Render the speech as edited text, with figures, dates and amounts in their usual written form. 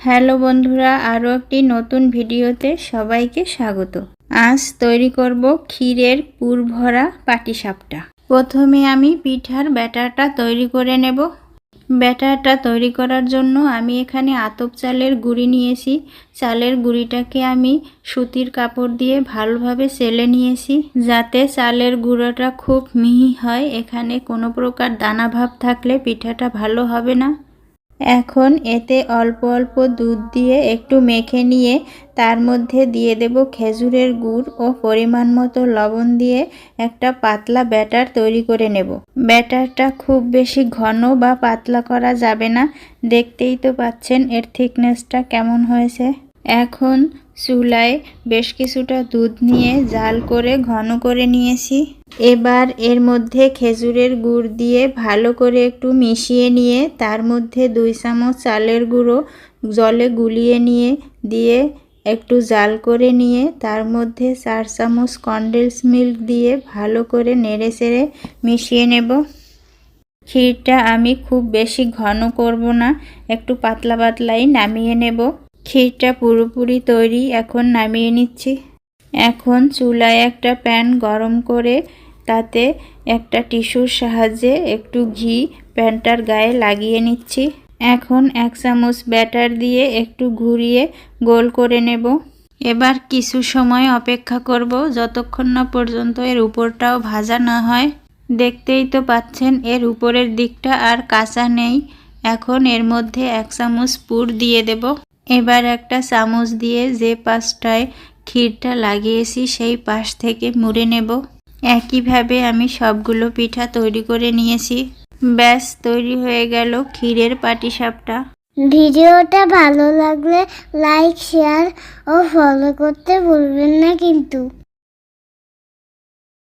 Hello বন্ধুরা, আরও একটি নতুন ভিডিওতে সবাইকে স্বাগত। আজ তৈরি করব ক্ষীরের পুর ভরা পাটিসাপটা। প্রথমে আমি পিঠার ব্যাটারটা তৈরি করে নেব। ব্যাটারটা তৈরি করার জন্য আমি এখানে আতপ চালের গুঁড়ি নিয়েছি। চালের গুঁড়িটাকে আমি সুতির কাপড় দিয়ে ভালোভাবে সেলে নিয়েছি, যাতে চালের গুঁড়োটা খুব মিহি হয়। এখানে কোনো প্রকার দানা ভাব থাকলে পিঠাটা ভালো হবে না। এখন এতে অল্প অল্প দুধ দিয়ে একটু মেখে নিয়ে তার মধ্যে দিয়ে দেব খেজুরের গুড় ও পরিমাণ মতো লবণ দিয়ে একটা পাতলা ব্যাটার তৈরি করে নেব। ব্যাটারটা খুব বেশি ঘন বা পাতলা করা যাবে না। দেখতেই তো পাচ্ছেন এর থিকনেসটা কেমন হয়েছে। এখন চুলায় বেশ কিছুটা দুধ নিয়ে জাল করে ঘন করে নিয়েছি। এবার এর মধ্যে খেজুরের গুড় দিয়ে ভালো করে একটু মিশিয়ে নিয়ে তার মধ্যে 2 চামচ চালের গুঁড়ো জলে গুলিয়ে নিয়ে দিয়ে একটু জাল করে নিয়ে তার মধ্যে 4 চামচ কনডেন্স মিল্ক দিয়ে ভালো করে নেড়ে চেড়ে মিশিয়ে নেব। ক্ষীরটা আমি খুব বেশি ঘন করব না, একটু পাতলা পাতলাই নামিয়ে নেব। ক্ষীরটা পুরোপুরি তৈরি, এখন নামিয়ে নিচ্ছি। এখন চুলায় একটা প্যান গরম করে তাতে একটা টিস্যুর সাহায্যে একটু ঘি প্যানটার গায়ে লাগিয়ে নিচ্ছি। এখন 1 চামচ ব্যাটার দিয়ে একটু ঘুরিয়ে গোল করে নেব। এবার কিছু সময় অপেক্ষা করব যতক্ষণ না পর্যন্ত এর উপরটাও ভাজা না হয়। দেখতেই তো পাচ্ছেন এর উপরের দিকটা আর কাঁচা নেই। এখন এর মধ্যে 1 চামচ পুর দিয়ে দেব। এবার একটা চামচ দিয়ে যে পাশটায় ক্ষীরটা লাগিয়েছি সেই পাশ থেকে মুড়ে নেব। একইভাবে আমি সবগুলো পিঠা তৈরি করে নিয়েছি। ব্যাস, তৈরি হয়ে গেল ক্ষীরের পাটিসাপটা। ভিডিওটা ভালো লাগলে লাইক, শেয়ার ও ফলো করতে ভুলবেন না কিন্তু।